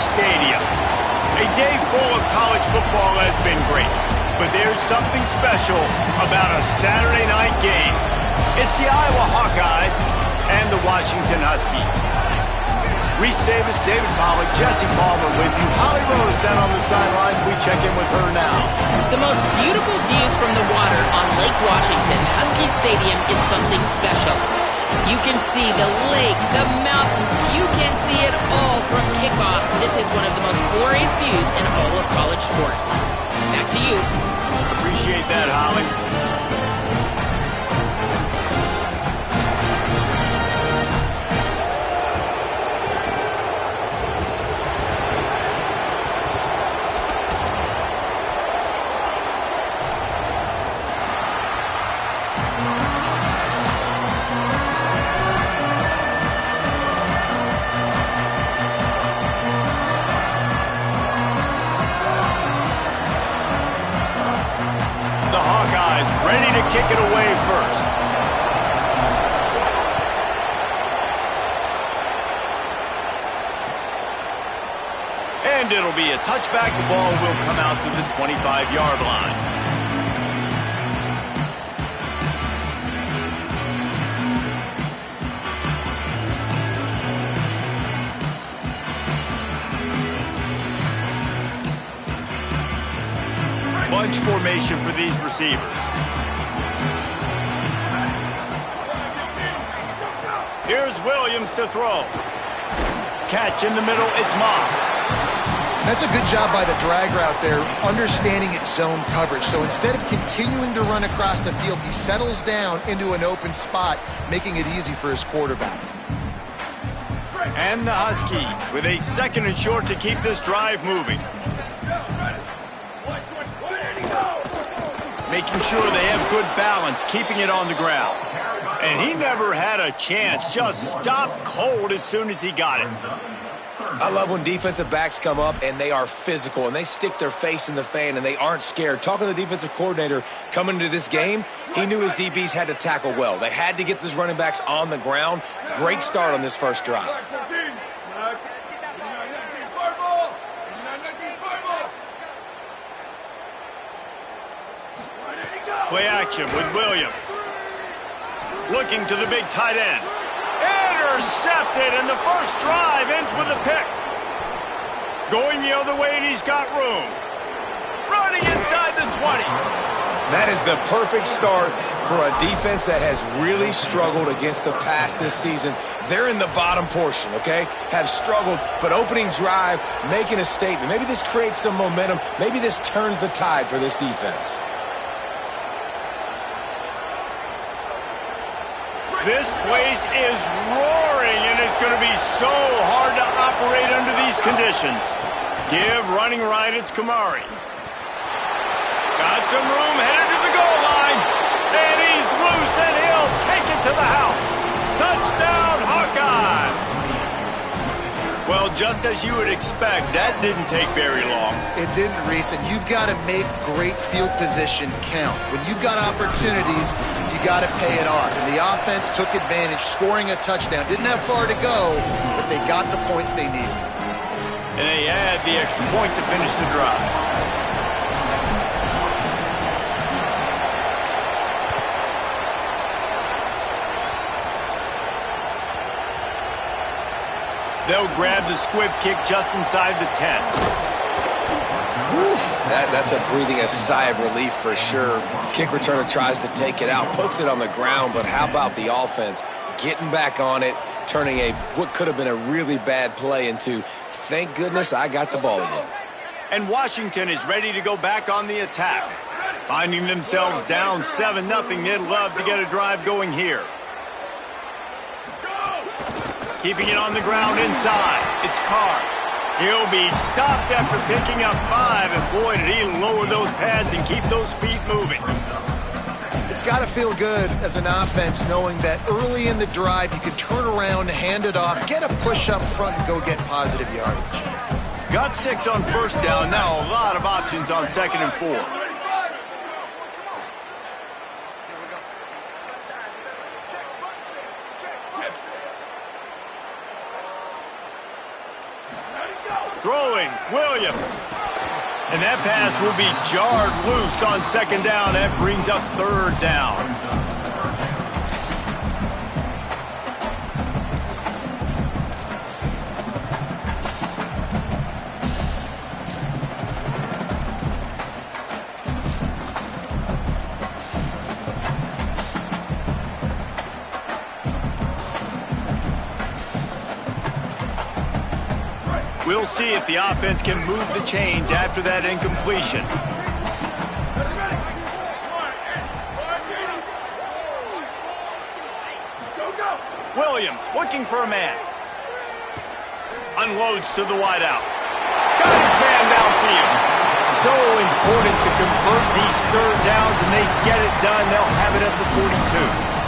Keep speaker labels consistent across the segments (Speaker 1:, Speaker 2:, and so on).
Speaker 1: Stadium. A day full of college football has been great, but there's something special about a Saturday night game. It's the Iowa Hawkeyes and the Washington Huskies. Reese Davis, David Pollack, Jesse Palmer with you. Holly Rose down on the sidelines. We check in with her now.
Speaker 2: The most beautiful views from the water on Lake Washington, Husky Stadium, is something special. You can see the lake, the mountains. You can see it all from kickoff. This is one of the most glorious views in all of college sports. Back to you.
Speaker 1: Appreciate that, Holly. Kick it away first. And it'll be a touchback. The ball will come out to the 25-yard line. Bunch formation for these receivers. Here's Williams to throw. Catch in the middle, it's Moss.
Speaker 3: That's a good job by the drag route there, understanding its zone coverage. So instead of continuing to run across the field, he settles down into an open spot, making it easy for his quarterback.
Speaker 1: And the Huskies with a 2nd and short to keep this drive moving. Making sure they have good balance, keeping it on the ground. And he never had a chance, just stopped cold as soon as he got it.
Speaker 4: I love when defensive backs come up and they are physical and they stick their face in the fan and they aren't scared. Talking to the defensive coordinator coming into this game, he knew his DBs had to tackle well. They had to get these running backs on the ground. Great start on this first drive.
Speaker 1: Play action with Williams. Looking to the big tight end. Intercepted, and the first drive ends with a pick. Going the other way, and he's got room. Running inside the 20.
Speaker 4: That is the perfect start for a defense that has really struggled against the pass this season. They're in the bottom portion, okay? Have struggled, but opening drive, making a statement. Maybe this creates some momentum. Maybe this turns the tide for this defense.
Speaker 1: This place is roaring, and it's going to be so hard to operate under these conditions. Give running right, it's Kamari. Got some room, headed to the goal line. And he's loose, and he'll take it to the house. Touchdown, Hawkeyes! Well, just as you would expect, that didn't take very long.
Speaker 3: It didn't, Reese, and you've got to make great field position count. When you've got opportunities, you got to pay it off. And the offense took advantage, scoring a touchdown. Didn't have far to go, but they got the points they needed.
Speaker 1: And they had the extra point to finish the drive. They'll grab the squib kick just inside the 10.
Speaker 4: Woo, that's a breathing a sigh of relief for sure. Kick returner tries to take it out, puts it on the ground, but how about the offense getting back on it, turning what could have been a really bad play into, thank goodness I got the ball again.
Speaker 1: And Washington is ready to go back on the attack. Finding themselves down 7-0, they'd love to get a drive going here. Keeping it on the ground inside. It's Carr. He'll be stopped after picking up 5, and boy, did he lower those pads and keep those feet moving.
Speaker 3: It's got to feel good as an offense knowing that early in the drive you can turn around, hand it off, get a push up front, and go get positive yardage.
Speaker 1: Got 6 on first down. Now a lot of options on 2nd and 4. Throw Williams. And that pass will be jarred loose on second down. That brings up third down. We'll see if the offense can move the chains after that incompletion. Williams looking for a man. Unloads to the wideout. Got his man downfield. So important to convert these third downs, and they get it done. They'll have it at the 42.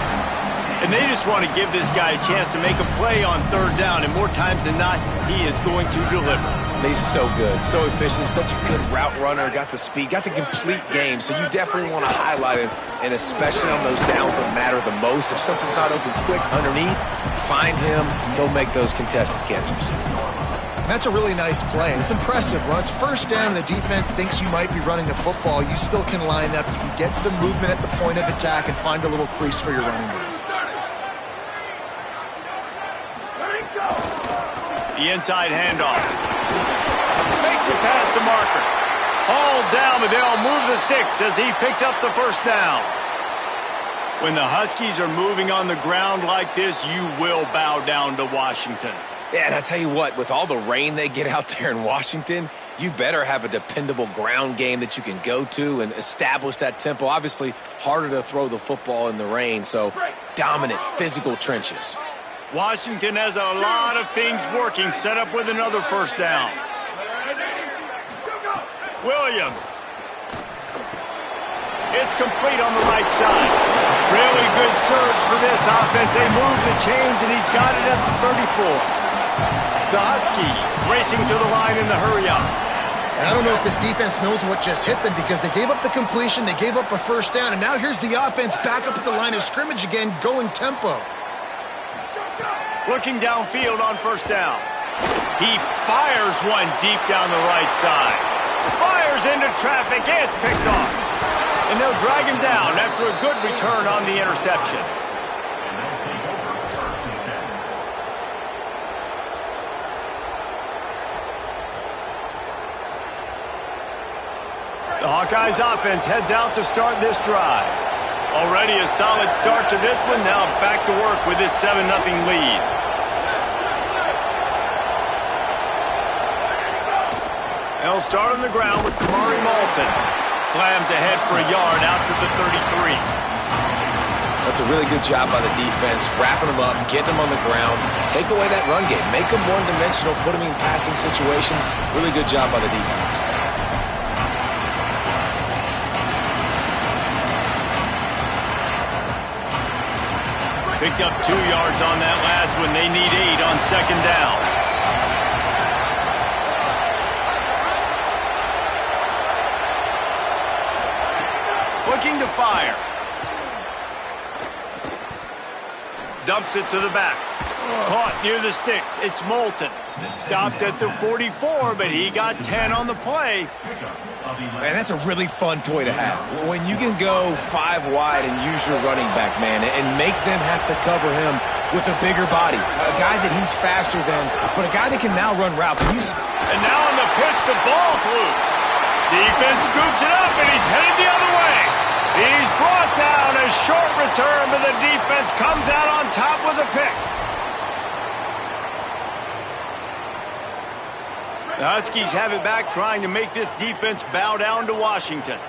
Speaker 1: And they just want to give this guy a chance to make a play on third down, and more times than not, he is going to deliver.
Speaker 4: He's so good, so efficient, such a good route runner, got the speed, got the complete game, so you definitely want to highlight him, and especially on those downs that matter the most. If something's not open quick underneath, find him, he'll make those contested catches.
Speaker 3: That's a really nice play. It's impressive. When it's first down and the defense thinks you might be running the football, you still can line up, you can get some movement at the point of attack and find a little crease for your running back.
Speaker 1: The inside handoff. Makes it past the marker. Hauled down, but they'll move the sticks as he picks up the first down. When the Huskies are moving on the ground like this, you will bow down to Washington.
Speaker 4: Yeah, and I tell you what, with all the rain they get out there in Washington, you better have a dependable ground game that you can go to and establish that tempo. Obviously, harder to throw the football in the rain, so dominant physical trenches.
Speaker 1: Washington has a lot of things working, set up with another first down. Williams. It's complete on the right side. Really good surge for this offense. They move the chains, and he's got it at the 34. The Huskies racing to the line in the hurry-up.
Speaker 3: And I don't know if this defense knows what just hit them because they gave up the completion, they gave up a first down, and now here's the offense back up at the line of scrimmage again, going tempo.
Speaker 1: Looking downfield on first down. He fires one deep down the right side. Fires into traffic. It's picked off. And they'll drag him down after a good return on the interception. The Hawkeyes offense heads out to start this drive. Already a solid start to this one. Now back to work with this 7-0 lead. They'll start on the ground with Kamari Malton. Slams ahead for a yard out to the 33.
Speaker 4: That's a really good job by the defense, wrapping them up, getting them on the ground, take away that run game, make them one-dimensional, put them in passing situations. Really good job by the defense.
Speaker 1: Picked up 2 yards on that last one. They need 8 on second down. Looking to fire. Dumps it to the back. Caught near the sticks. It's Moulton. Stopped at the 44, but he got 10 on the play.
Speaker 4: Man, that's a really fun toy to have. When you can go 5 wide and use your running back, man, and make them have to cover him with a bigger body. A guy that he's faster than, but a guy that can now run routes.
Speaker 1: And now on the pitch, the ball's loose. Defense scoops it up, and he's headed the other way. He's brought down. A short return, but the defense comes out on top with a pick. The Huskies have it back, trying to make this defense bow down to Washington.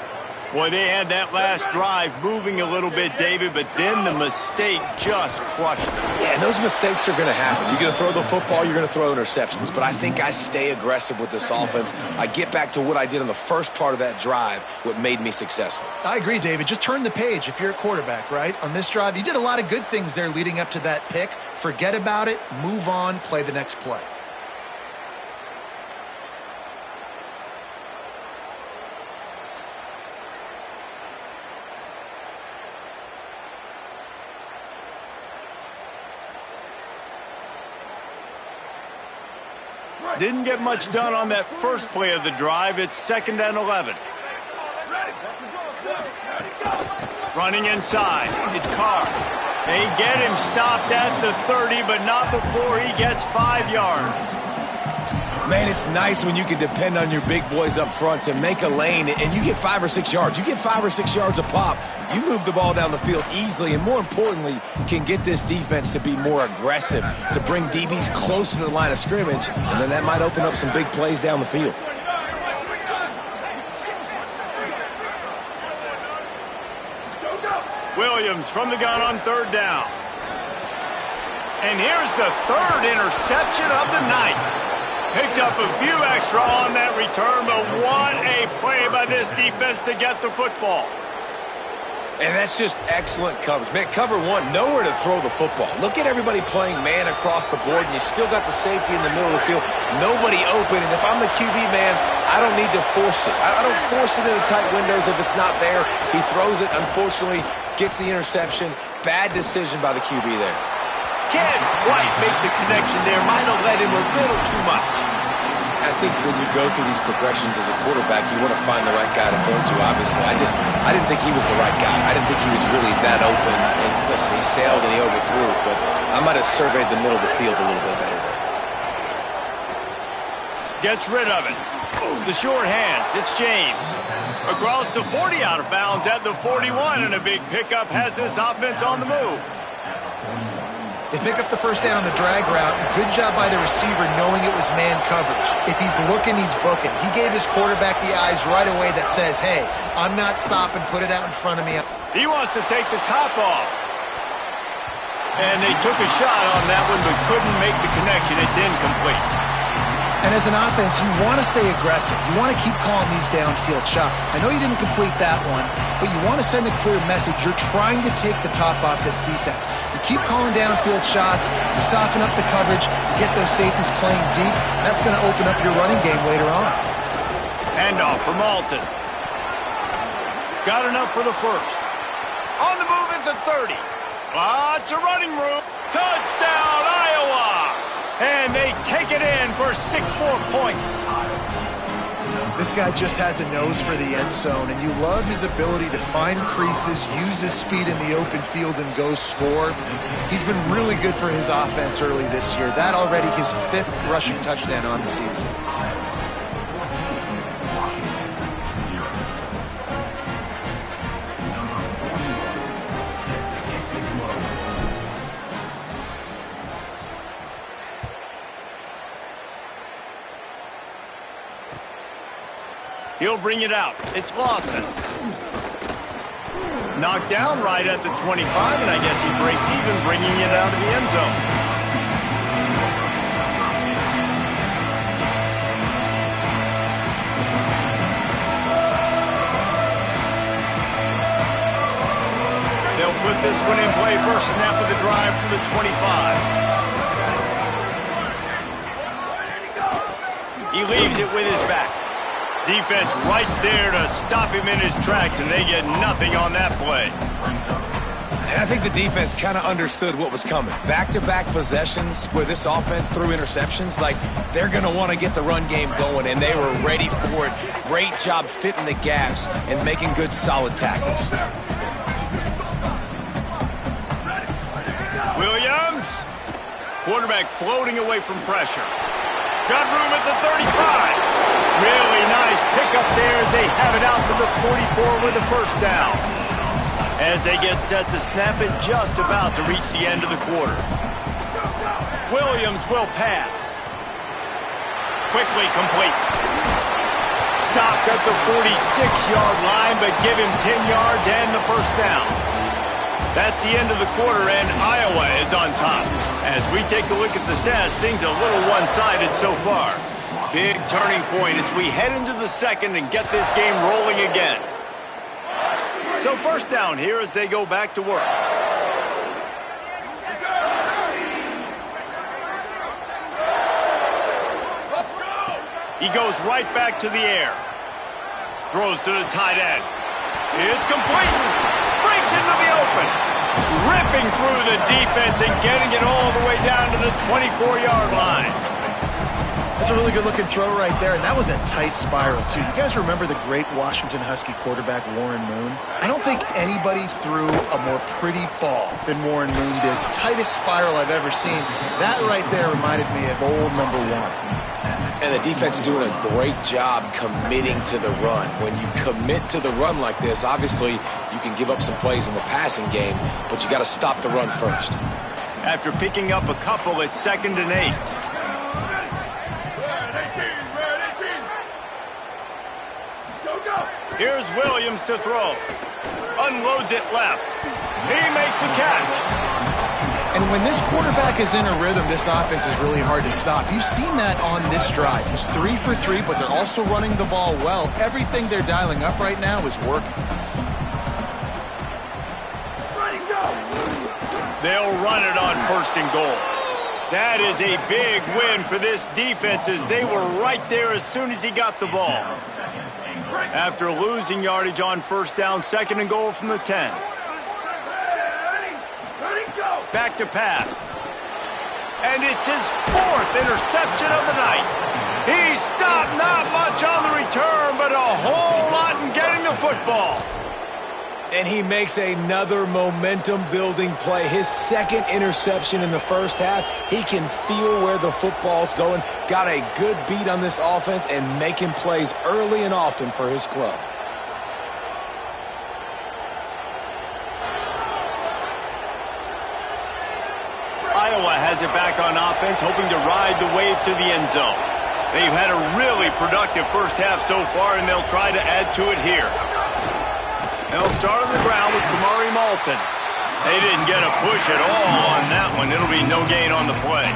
Speaker 1: Boy, they had that last drive moving a little bit, David, but then the mistake just crushed them.
Speaker 4: Yeah, and those mistakes are going to happen. You're going to throw the football, you're going to throw interceptions, but I think I stay aggressive with this offense. I get back to what I did in the first part of that drive, what made me successful.
Speaker 3: I agree, David. Just turn the page if you're a quarterback, right? On this drive, you did a lot of good things there leading up to that pick. Forget about it, move on, play the next play.
Speaker 1: Didn't get much done on that first play of the drive. It's 2nd and 11. Running inside. It's Carr. They get him stopped at the 30, but not before he gets 5 yards.
Speaker 4: Man, it's nice when you can depend on your big boys up front to make a lane, and you get 5 or 6 yards. You get 5 or 6 yards a pop. You move the ball down the field easily, and more importantly, can get this defense to be more aggressive, to bring DBs close to the line of scrimmage, and then that might open up some big plays down the field.
Speaker 1: Williams from the gun on 3rd down. And here's the 3rd interception of the night. Picked up a few extra on that return, but what a play by this defense to get the football.
Speaker 4: And that's just excellent coverage. Man, cover one, nowhere to throw the football. Look at everybody playing man across the board, and you still got the safety in the middle of the field. Nobody open, and if I'm the QB, man, I don't need to force it. I don't force it into tight windows if it's not there. He throws it, unfortunately, gets the interception. Bad decision by the QB there.
Speaker 1: Can't quite make the connection there. Might have led him a little too much.
Speaker 4: I think when you go through these progressions as a quarterback, you want to find the right guy to throw to, obviously. I didn't think he was the right guy. I didn't think he was really that open. And listen, he sailed and he overthrew it, but I might have surveyed the middle of the field a little bit better there.
Speaker 1: Gets rid of it. The short hands. It's James. Across the 40, out of bounds at the 41, and a big pickup has this offense on the move.
Speaker 3: They pick up the first down on the drag route. Good job by the receiver knowing it was man coverage. If he's looking, he's booking. He gave his quarterback the eyes right away that says, hey, I'm not stopping. Put it out in front of me.
Speaker 1: He wants to take the top off. And they took a shot on that one, but couldn't make the connection. It's incomplete.
Speaker 3: And as an offense, you want to stay aggressive. You want to keep calling these downfield shots. I know you didn't complete that one, but you want to send a clear message. You're trying to take the top off this defense. You keep calling downfield shots. You soften up the coverage. You get those safeties playing deep. That's going to open up your running game later on.
Speaker 1: Handoff from Alton. Got enough for the first. On the move at the 30. Lots of running room. Touchdown, Iowa! And they take it in for 6 more points.
Speaker 3: This guy just has a nose for the end zone, and you love his ability to find creases, use his speed in the open field, and go score. He's been really good for his offense early this year. That already his 5th rushing touchdown on the season.
Speaker 1: He'll bring it out. It's Lawson. Knocked down right at the 25, and I guess he breaks even, bringing it out of the end zone. They'll put this one in play. First snap of the drive from the 25. He leaves it with his back. Defense right there to stop him in his tracks, and they get nothing on that play.
Speaker 4: And I think the defense kind of understood what was coming. Back-to-back possessions where this offense threw interceptions, like they're going to want to get the run game going, and they were ready for it. Great job fitting the gaps and making good, solid tackles.
Speaker 1: Williams. Quarterback floating away from pressure. Got room at the 35. Really nice pickup there as they have it out to the 44 with the first down. As they get set to snap it, just about to reach the end of the quarter. Williams will pass. Quickly complete. Stopped at the 46-yard line, but give him 10 yards and the first down. That's the end of the quarter, and Iowa is on top. As we take a look at the stats, things a little one-sided so far. Big turning point as we head into the second and get this game rolling again. So first down here as they go back to work. He goes right back to the air. Throws to the tight end. It's complete. Breaks into the open. Ripping through the defense and getting it all the way down to the 24-yard line.
Speaker 3: That's a really good-looking throw right there, and that was a tight spiral, too. You guys remember the great Washington Husky quarterback Warren Moon? I don't think anybody threw a more pretty ball than Warren Moon did. Tightest spiral I've ever seen. That right there reminded me of old number 1.
Speaker 4: And the defense is doing a great job committing to the run. When you commit to the run like this, obviously you can give up some plays in the passing game, but you got to stop the run first.
Speaker 1: After picking up a couple, it's 2nd and 8. Here's Williams to throw. Unloads it left. He makes the catch.
Speaker 3: And when this quarterback is in a rhythm, this offense is really hard to stop. You've seen that on this drive. He's 3 for 3, but they're also running the ball well. Everything they're dialing up right now is working.
Speaker 1: They'll run it on 1st and goal. That is a big win for this defense as they were right there as soon as he got the ball. After losing yardage on 1st down, 2nd and goal from the 10. Back to pass. And it's his 4th interception of the night. He stopped not much on the return, but a whole lot in getting the football.
Speaker 4: And he makes another momentum-building play. His 2nd interception in the first half. He can feel where the football's going. Got a good beat on this offense and making plays early and often for his club.
Speaker 1: Iowa has it back on offense, hoping to ride the wave to the end zone. They've had a really productive first half so far, and they'll try to add to it here. They'll start on the ground with Kamari Malton. They didn't get a push at all on that one. It'll be no gain on the play.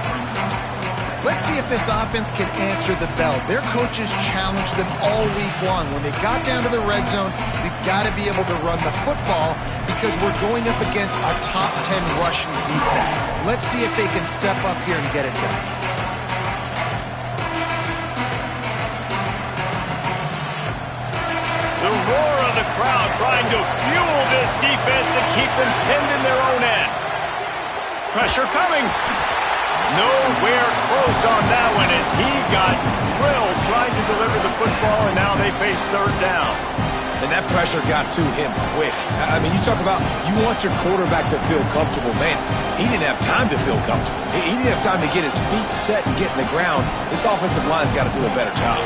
Speaker 3: Let's see if this offense can answer the bell. Their coaches challenged them all week long. When they got down to the red zone, we've got to be able to run the football because we're going up against a top 10 rushing defense. Let's see if they can step up here and get it done.
Speaker 1: The roar of the crowd trying to fuel this defense to keep them pinned in their own end. Pressure coming. Nowhere close on that one as he got drilled trying to deliver the football, and now they face 3rd down.
Speaker 4: And that pressure got to him quick. I mean, you talk about you want your quarterback to feel comfortable. Man, he didn't have time to feel comfortable. He didn't have time to get his feet set and get in the ground. This offensive line's got to do a better job.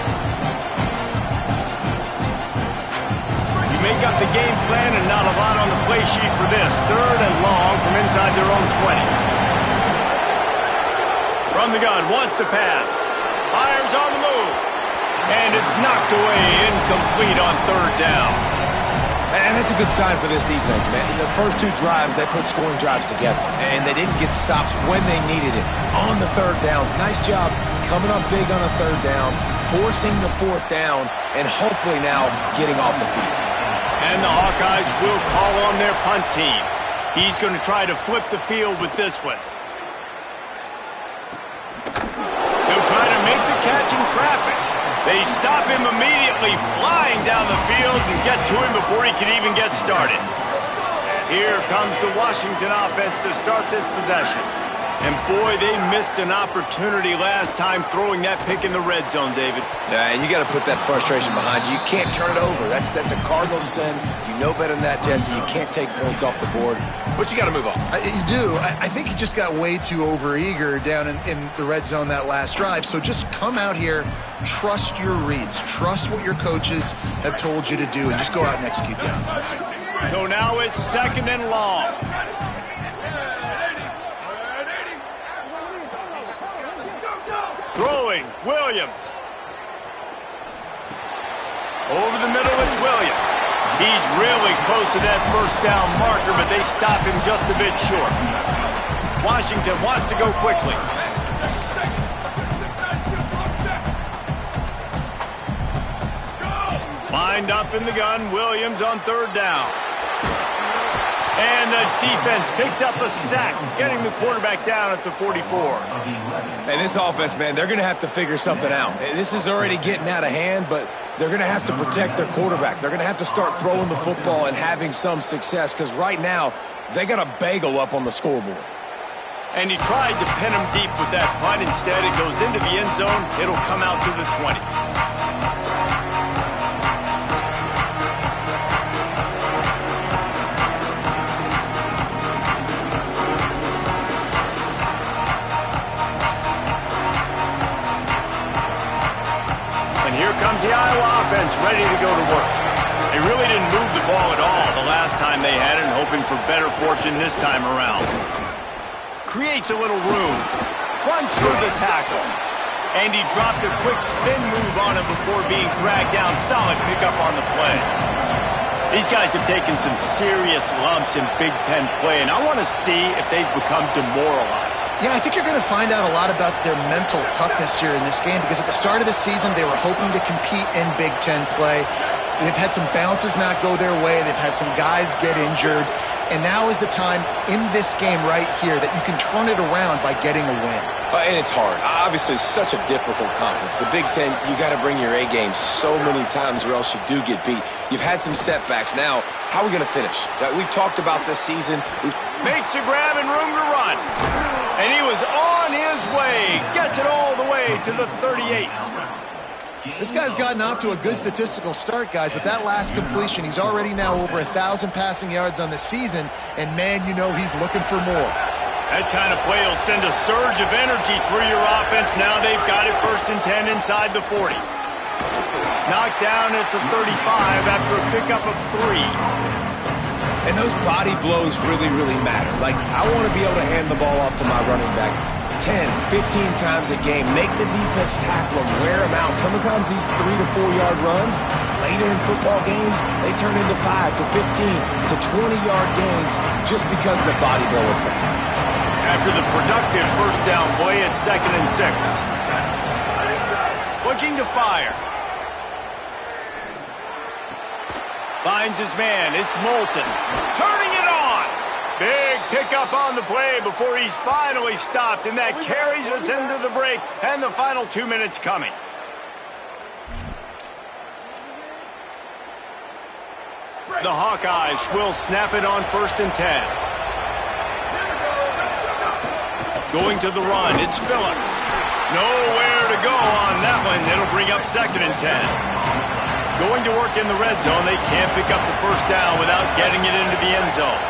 Speaker 1: You make up the game plan and not a lot on the play sheet for this. 3rd and long from inside their own 20. From the gun, wants to pass. Fires on the move. And it's knocked away, incomplete on 3rd down.
Speaker 4: And that's a good sign for this defense, man. In the first 2 drives, they put scoring drives together. And they didn't get stops when they needed it. On the 3rd downs, nice job coming up big on a 3rd down, forcing the 4th down, and hopefully now getting off the field.
Speaker 1: And the Hawkeyes will call on their punt team. He's going to try to flip the field with this one. He'll try to make the catch in traffic. They stop him immediately, flying down the field and get to him before he can even get started. Here comes the Washington offense to start this possession. And boy, they missed an opportunity last time throwing that pick in the red zone, David.
Speaker 4: Yeah, and you got to put that frustration behind you. You can't turn it over. That's a Cardinals sin. You know better than that, Jesse. You can't take points off the board, but you got to move on.
Speaker 3: You do. I think he just got way too overeager down in the red zone that last drive. So just come out here, trust your reads, trust what your coaches have told you to do, and just go out and execute the offense.
Speaker 1: So now it's 2nd and long. Throwing, Williams. Over the middle, it's Williams. He's really close to that 1st down marker, but they stop him just a bit short. Washington wants to go quickly. Lined up in the gun, Williams on 3rd down. And the defense picks up a sack, getting the quarterback down at the 44.
Speaker 4: And this offense, man, they're going to have to figure something out. This is already getting out of hand, but they're going to have to protect their quarterback. They're going to have to start throwing the football and having some success because right now they got a bagel up on the scoreboard.
Speaker 1: And he tried to pin him deep with that punt. Instead, it goes into the end zone. It'll come out to the 20. And here comes the Iowa offense ready to go to work. They really didn't move the ball at all the last time they had it, and hoping for better fortune this time around. Creates a little room, runs through the tackle, and he dropped a quick spin move on him before being dragged down. Solid pickup on the play. These guys have taken some serious lumps in Big Ten play, and I want to see if they've become demoralized.
Speaker 3: Yeah, I think you're going to find out a lot about their mental toughness here in this game, because at the start of the season, they were hoping to compete in Big Ten play. They've had some bounces not go their way. They've had some guys get injured. And now is the time in this game right here that you can turn it around by getting a win.
Speaker 4: And it's hard. Obviously, such a difficult conference. The Big Ten, you got to bring your A game so many times or else you do get beat. You've had some setbacks. Now, how are we going to finish? We've talked about this season.
Speaker 1: Makes a grab and room to run. And he was on his way. Gets it all the way to the 38.
Speaker 3: This guy's gotten off to a good statistical start, guys, but that last completion, he's already now over 1,000 passing yards on the season, and man, you know he's looking for more.
Speaker 1: That kind of play will send a surge of energy through your offense. Now they've got it 1st and 10 inside the 40. Knocked down at the 35 after a pickup of 3.
Speaker 4: And those body blows really, really matter. Like, I want to be able to hand the ball off to my running back 10, 15 times a game. Make the defense tackle them, wear them out. Sometimes these 3 to 4 yard runs, later in football games, they turn into 5 to 15 to 20 yard gains just because of the body blow effect.
Speaker 1: After the productive 1st down play, it's 2nd and 6. Looking to fire. Finds his man. It's Moulton. Turning it on. Big pickup on the play before he's finally stopped, and that carries us into the break and the final 2 minutes coming. The Hawkeyes will snap it on 1st and 10. Going to the run, it's Phillips. Nowhere to go on that one. It'll bring up 2nd and 10. Going to work in the red zone. They can't pick up the 1st down without getting it into the end zone.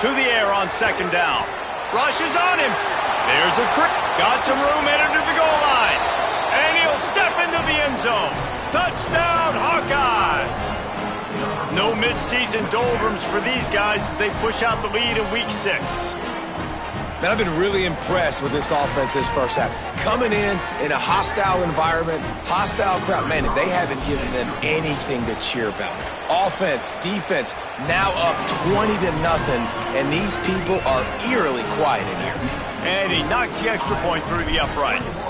Speaker 1: To the air on 2nd down. Rushes on him. There's a trick. Got some room headed to the goal line. And he'll step into the end zone. Touchdown, Hawkeyes! No mid-season doldrums for these guys as they push out the lead in Week 6.
Speaker 4: Man, I've been really impressed with this offense this first half. Coming in a hostile environment, hostile crowd. Man, they haven't given them anything to cheer about. Offense, defense, now up 20 to nothing, and these people are eerily quiet in here.
Speaker 1: And he knocks the extra point through the uprights.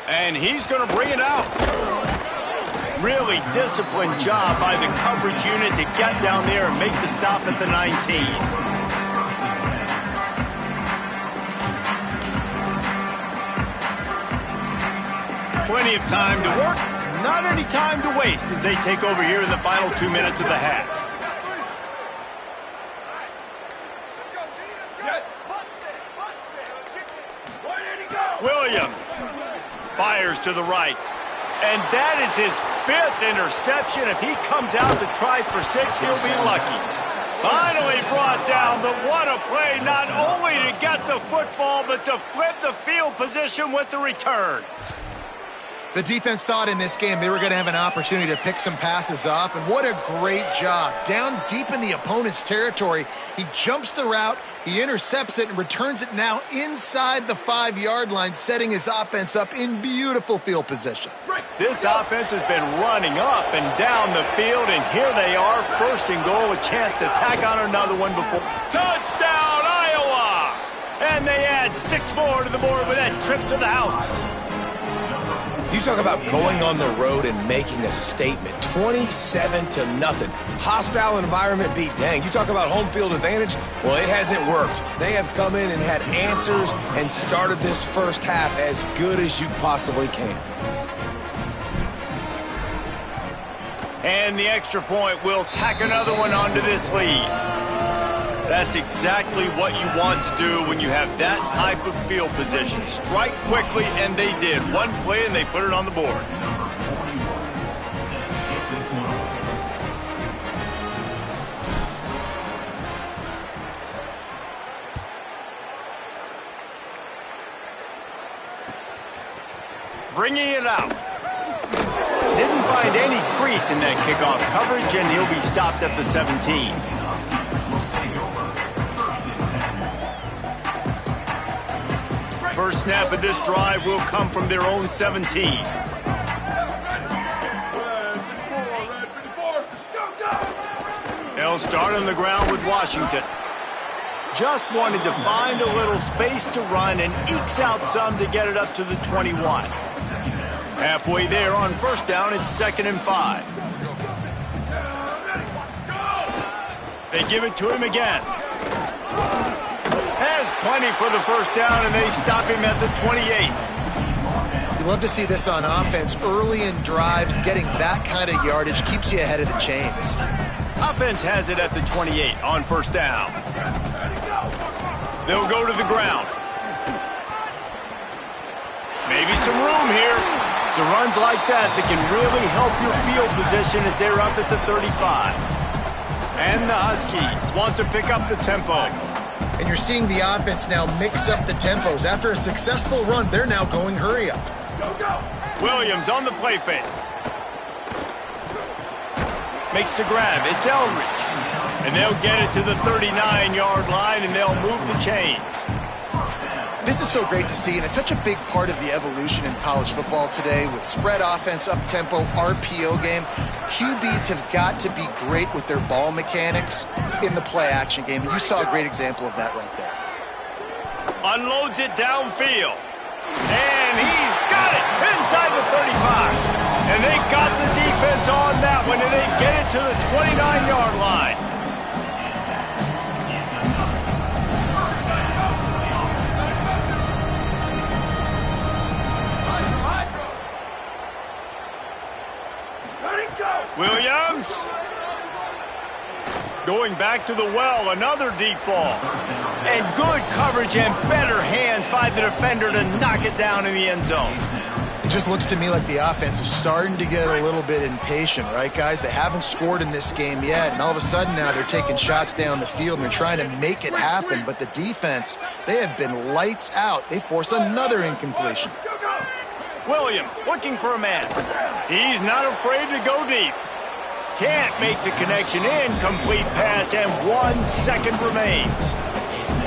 Speaker 1: And he's going to bring it out. Really disciplined job by the coverage unit to get down there and make the stop at the 19. Plenty of time to work, not any time to waste as they take over here in the final 2 minutes of the half. Williams fires to the right. And that is his 5th interception. If he comes out to try for 6, he'll be lucky. Finally brought down, but what a play, not only to get the football, but to flip the field position with the return.
Speaker 3: The defense thought in this game they were going to have an opportunity to pick some passes off, and what a great job. Down deep in the opponent's territory, he jumps the route, he intercepts it, and returns it now inside the 5-yard line, setting his offense up in beautiful field position.
Speaker 1: This offense has been running up and down the field, and here they are, 1st and goal, a chance to tack on another one before. Touchdown, Iowa! And they add 6 more to the board with that trip to the house.
Speaker 4: You talk about going on the road and making a statement. 27-0. Hostile environment beat dang. You talk about home field advantage. Well, it hasn't worked. They have come in and had answers and started this first half as good as you possibly can.
Speaker 1: And the extra point will tack another one onto this lead. That's exactly what you want to do when you have that type of field position. Strike quickly, and they did. One play, and they put it on the board. Bringing it out. Didn't find any crease in that kickoff coverage, and he'll be stopped at the 17. First snap of this drive will come from their own 17. They'll start on the ground with Washington. Just wanted to find a little space to run and ekes out some to get it up to the 21. Halfway there on first down, it's 2nd and 5. They give it to him again. Has plenty for the first down, and they stop him at the 28.
Speaker 3: You love to see this on offense. Early in drives, getting that kind of yardage keeps you ahead of the chains.
Speaker 1: Offense has it at the 28 on first down. They'll go to the ground. Maybe some room here. It's the runs like that can really help your field position as they're up at the 35. And the Huskies want to pick up the tempo.
Speaker 3: And you're seeing the offense now mix up the tempos. After a successful run, they're now going hurry up.
Speaker 1: Williams on the play fake. Makes the grab. It's Eldridge. And they'll get it to the 39-yard line, and they'll move the chains.
Speaker 3: This is so great to see, and it's such a big part of the evolution in college football today with spread offense, up-tempo, RPO game. QBs have got to be great with their ball mechanics in the play-action game, and you saw a great example of that right there.
Speaker 1: Unloads it downfield. And he's got it inside the 35. And they got the defense on that one, and they get it to the 29-yard line. Williams. Going back to the well, another deep ball. And good coverage and better hands by the defender to knock it down in the end zone.
Speaker 3: It just looks to me like the offense is starting to get a little bit impatient, right, guys? They haven't scored in this game yet, and all of a sudden now they're taking shots down the field and they're trying to make it happen. But the defense, they have been lights out. They force another incompletion.
Speaker 1: Williams looking for a man. He's not afraid to go deep. Can't make the connection. Incomplete pass, and 1 second remains.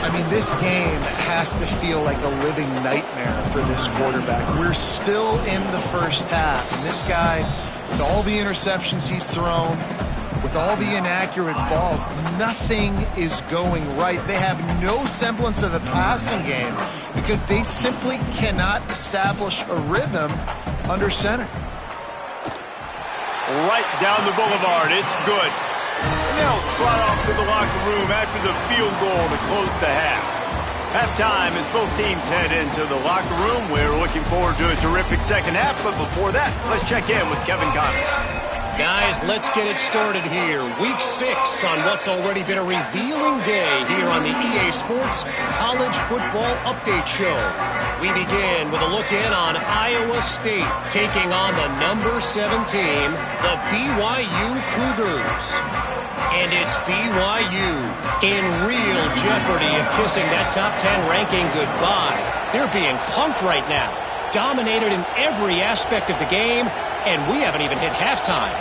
Speaker 3: I mean, this game has to feel like a living nightmare for this quarterback. We're still in the first half, and this guy, with all the interceptions he's thrown, with all the inaccurate balls, nothing is going right. They have no semblance of a passing game because they simply cannot establish a rhythm under center.
Speaker 1: Right down the boulevard. It's good. And they'll trot off to the locker room after the field goal to close the half. Halftime as both teams head into the locker room. We're looking forward to a terrific second half, but before that, let's check in with Kevin Connors.
Speaker 5: Guys, let's get it started here. Week 6 on what's already been a revealing day here on the EA Sports College Football Update Show. We begin with a look in on Iowa State taking on the number 7 team, the BYU Cougars. And it's BYU in real jeopardy of kissing that top 10 ranking goodbye. They're being punked right now, dominated in every aspect of the game, and we haven't even hit halftime.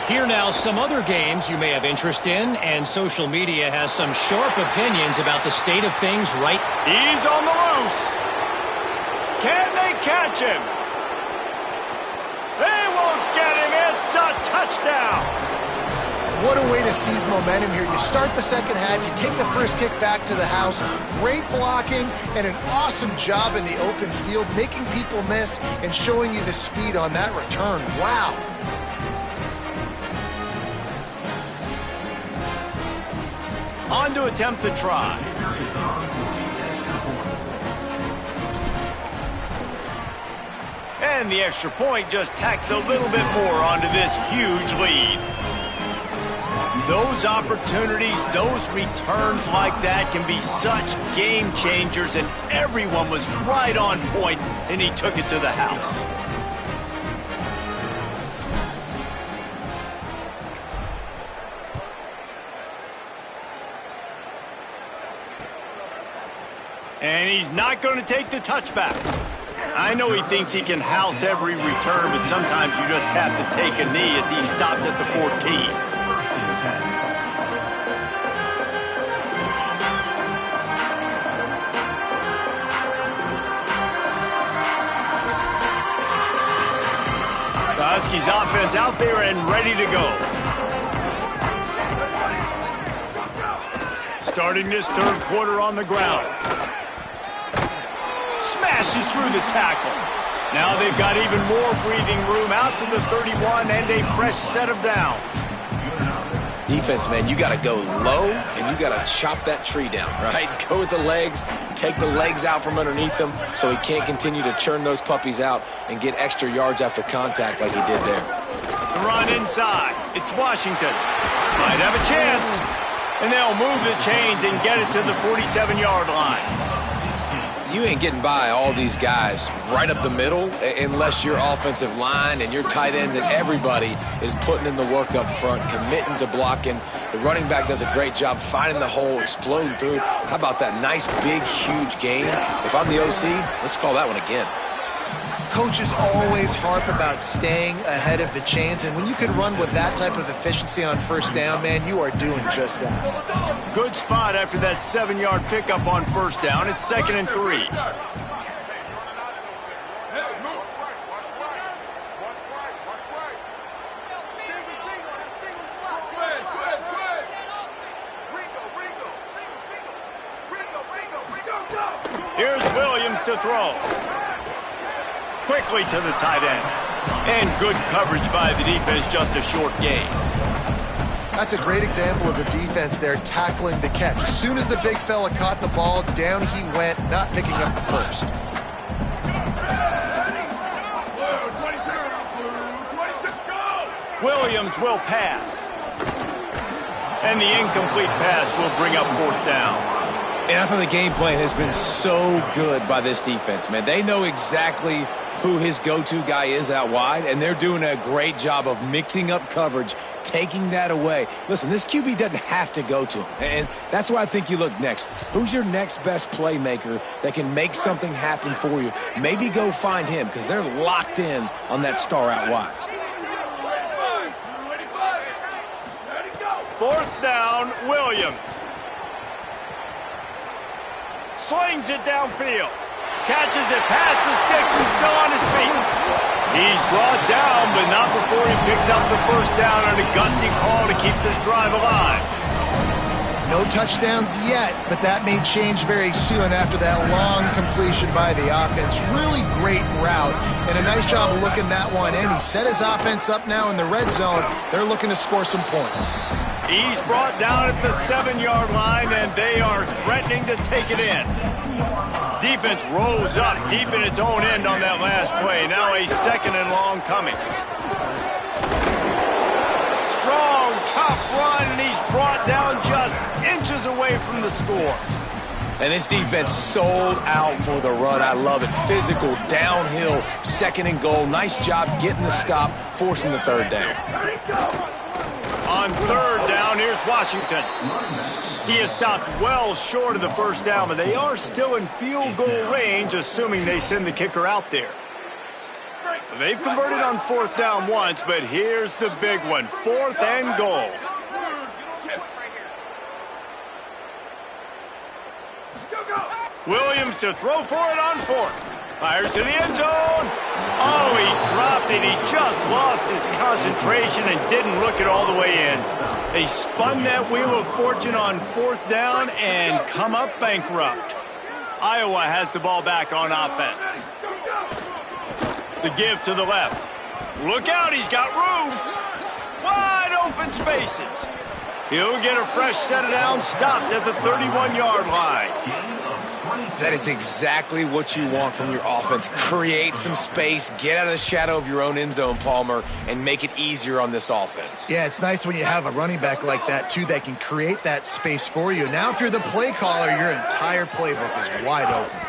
Speaker 5: Here now some other games you may have interest in, and social media has some sharp opinions about the state of things right.
Speaker 1: He's on the loose. Can they catch him? They won't get him. It's a touchdown.
Speaker 3: What a way to seize momentum here. You start the second half, you take the first kick back to the house. Great blocking and an awesome job in the open field, making people miss and showing you the speed on that return. Wow.
Speaker 1: On to attempt the try. And the extra point just tacks a little bit more onto this huge lead. Those opportunities, those returns like that can be such game changers, and everyone was right on point, and he took it to the house. And he's not going to take the touchback. I know he thinks he can house every return, but sometimes you just have to take a knee as he stopped at the 14. The Huskies offense out there and ready to go. Starting this third quarter on the ground. Smashes through the tackle. Now they've got even more breathing room out to the 31 and a fresh set of downs.
Speaker 4: Defense, man, you got to go low and you got to chop that tree down, right? Go with the legs, take the legs out from underneath them so he can't continue to churn those puppies out and get extra yards after contact like he did there.
Speaker 1: The run inside. It's Washington. Might have a chance. And they'll move the chains and get it to the 47-yard line.
Speaker 4: You ain't getting by all these guys right up the middle unless your offensive line and your tight ends and everybody is putting in the work up front, committing to blocking. The running back does a great job finding the hole, exploding through. How about that nice, big, huge gain? If I'm the OC, let's call that one again.
Speaker 3: Coaches always harp about staying ahead of the chains, and when you can run with that type of efficiency on first down, man, you are doing just that.
Speaker 1: Good spot after that 7-yard pickup on first down. It's 2nd and 3. Here's Williams to throw. Quickly to the tight end. And good coverage by the defense, just a short gain.
Speaker 3: That's a great example of the defense there tackling the catch. As soon as the big fella caught the ball, down he went, not picking up the first.
Speaker 1: Williams will pass. And the incomplete pass will bring up 4th down.
Speaker 4: And I thought the game plan has been so good by this defense, man. They know exactly who his go-to guy is out wide, and they're doing a great job of mixing up coverage, taking that away. Listen, this QB doesn't have to go to him, and that's why I think you look next. Who's your next best playmaker that can make something happen for you? Maybe go find him, because they're locked in on that star out wide.
Speaker 1: 4th down, Williams. Slings it downfield. Catches it past the sticks and still on his feet. He's brought down, but not before he picks up the first down on a gutsy call to keep this drive alive.
Speaker 3: No touchdowns yet, but that may change very soon after that long completion by the offense. Really great route, and a nice job of looking that one in. He set his offense up now in the red zone. They're looking to score some points.
Speaker 1: He's brought down at the 7-yard line, and they are threatening to take it in. Defense rolls up deep in its own end on that last play. Now a 2nd and long coming. Strong, tough run, and he's brought down just inches away from the score.
Speaker 4: And this defense sold out for the run. I love it. Physical, downhill, 2nd and goal. Nice job getting the stop, forcing the 3rd down.
Speaker 1: On 3rd down, here's Washington. He has stopped well short of the first down, but they are still in field goal range, assuming they send the kicker out there. They've converted on 4th down once, but here's the big one, 4th and goal. Williams to throw for it on 4th. Fires to the end zone. Oh, he dropped it. He just lost his concentration and didn't look it all the way in. They spun that wheel of fortune on 4th down and come up bankrupt. Iowa has the ball back on offense. The give to the left. Look out, he's got room. Wide open spaces. He'll get a fresh set of downs, stopped at the 31-yard line.
Speaker 4: That is exactly what you want from your offense. Create some space, get out of the shadow of your own end zone, Palmer, and make it easier on this offense.
Speaker 3: Yeah, it's nice when you have a running back like that, too, that can create that space for you. Now, if you're the play caller, your entire playbook is wide open.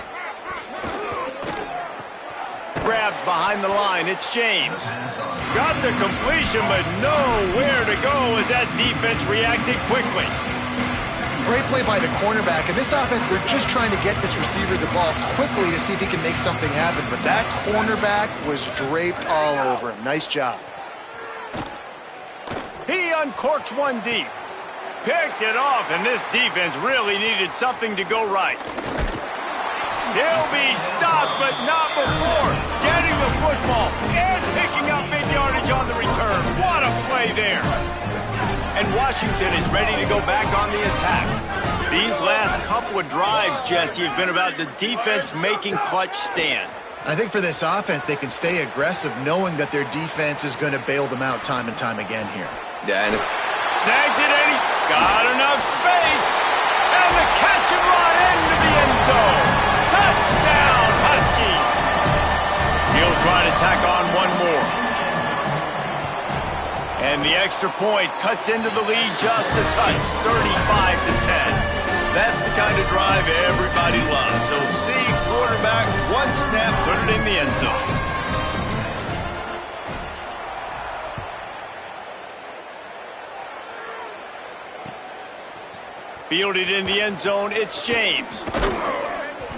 Speaker 1: Grabbed behind the line, it's James. Got the completion, but nowhere to go as that defense reacted quickly.
Speaker 3: Great play by the cornerback. In this offense, they're just trying to get this receiver the ball quickly to see if he can make something happen. But that cornerback was draped all over him. Nice job.
Speaker 1: He uncorks one deep. Picked it off, and this defense really needed something to go right. He'll be stopped, but not before getting the football and picking up big yardage on the return. What a play there. And Washington is ready to go back on the attack. These last couple of drives, Jesse, have been about the defense making clutch stand.
Speaker 3: I think for this offense, they can stay aggressive knowing that their defense is going to bail them out time and time again here.
Speaker 4: Yeah, and
Speaker 1: snags it, and he's got enough space. And the catch and run into the end zone. Touchdown, Husky. He'll try to tack on one more. And the extra point cuts into the lead just a touch, 35-10. That's the kind of drive everybody loves. So see quarterback, one snap, put it in the end zone. Fielded in the end zone, it's James.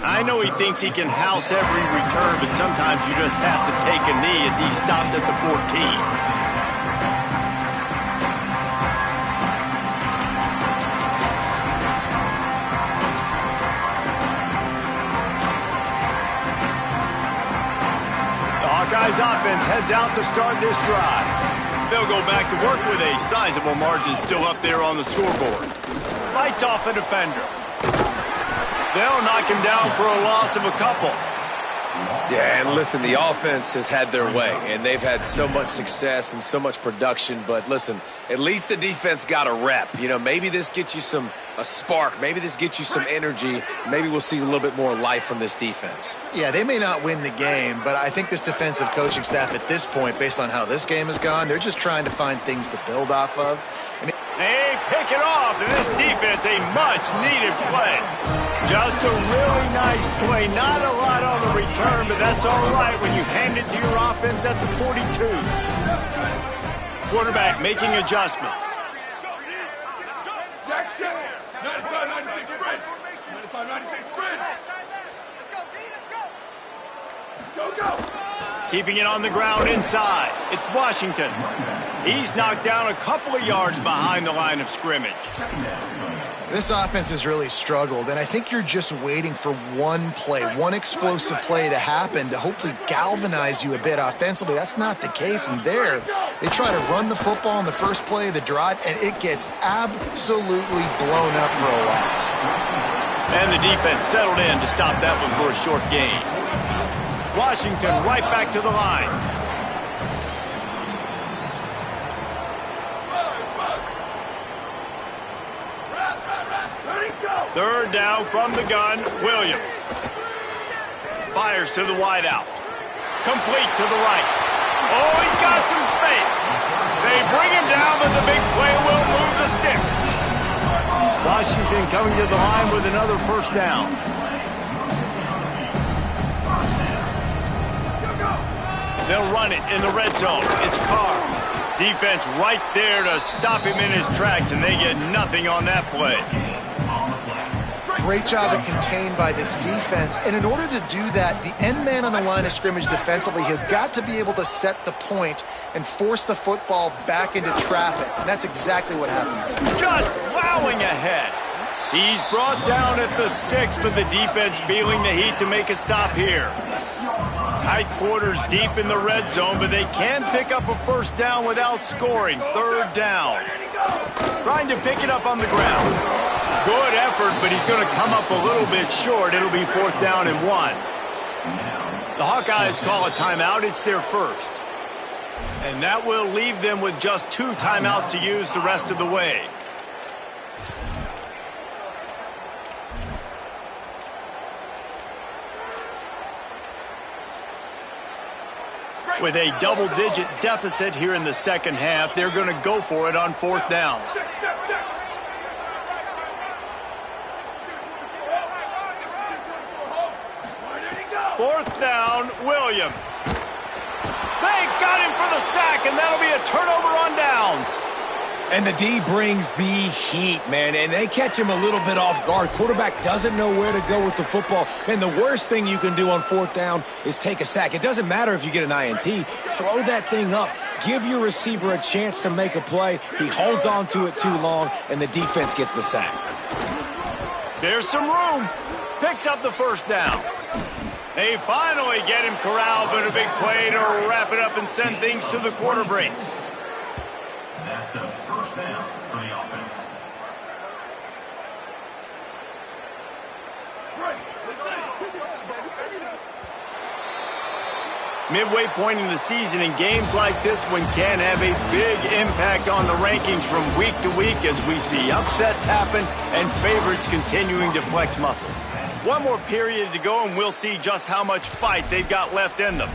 Speaker 1: I know he thinks he can house every return, but sometimes you just have to take a knee as he stopped at the 14. Hawkeyes offense heads out to start this drive. They'll go back to work with a sizable margin still up there on the scoreboard. Fights off a defender. They'll knock him down for a loss of a couple.
Speaker 4: Yeah, and listen, the offense has had their way, and they've had so much success and so much production. But listen, at least the defense got a rep. You know, maybe this gets you a spark. Maybe this gets you some energy. Maybe we'll see a little bit more life from this defense.
Speaker 3: Yeah, they may not win the game, but I think this defensive coaching staff at this point, based on how this game has gone, they're just trying to find things to build off of.
Speaker 1: They pick it off, and this defense, a much-needed play. Just a really nice play. Not a lot on the return, but that's all right when you hand it to your offense at the 42. Quarterback making adjustments.
Speaker 6: Jack 95-96 bridge. 95-96 bridge. Go, go.
Speaker 1: Keeping it on the ground inside. It's Washington. He's knocked down a couple of yards behind the line of scrimmage.
Speaker 3: This offense has really struggled, and I think you're just waiting for one play, one explosive play to happen to hopefully galvanize you a bit offensively. That's not the case, and there they try to run the football in the first play of the drive, and it gets absolutely blown up for a loss.
Speaker 1: And the defense settled in to stop that one for a short gain. Washington right back to the line. Third down from the gun, Williams. Fires to the wideout. Complete to the right. Oh, he's got some space. They bring him down, but the big play will move the sticks. Washington coming to the line with another first down. They'll run it in the red zone. It's Carr. Defense right there to stop him in his tracks, and they get nothing on that play.
Speaker 3: Great job of contained by this defense. And in order to do that, the end man on the line of scrimmage defensively has got to be able to set the point and force the football back into traffic. And that's exactly what happened.
Speaker 1: Just plowing ahead. He's brought down at the 6, but the defense feeling the heat to make a stop here. Tight quarters deep in the red zone, but they can pick up a first down without scoring. Third down. Trying to pick it up on the ground. Good effort, but he's going to come up a little bit short. It'll be 4th down and 1. The Hawkeyes call a timeout. It's their first. And that will leave them with just 2 timeouts to use the rest of the way. With a double-digit deficit here in the second half, they're going to go for it on 4th down. Fourth down, Williams. They got him for the sack, and that'll be a turnover on downs.
Speaker 4: And the D brings the heat, man, and they catch him a little bit off guard. Quarterback doesn't know where to go with the football. And the worst thing you can do on 4th down is take a sack. It doesn't matter if you get an INT. Throw that thing up. Give your receiver a chance to make a play. He holds on to it too long, and the defense gets the sack.
Speaker 1: There's some room. Picks up the first down. They finally get him corralled, but a big play to wrap it up and send things to the quarter break.
Speaker 7: That's a first down for the offense.
Speaker 1: Midway point in the season, and games like this one can have a big impact on the rankings from week to week as we see upsets happen and favorites continuing to flex muscle. One more period to go, and we'll see just how much fight they've got left in them.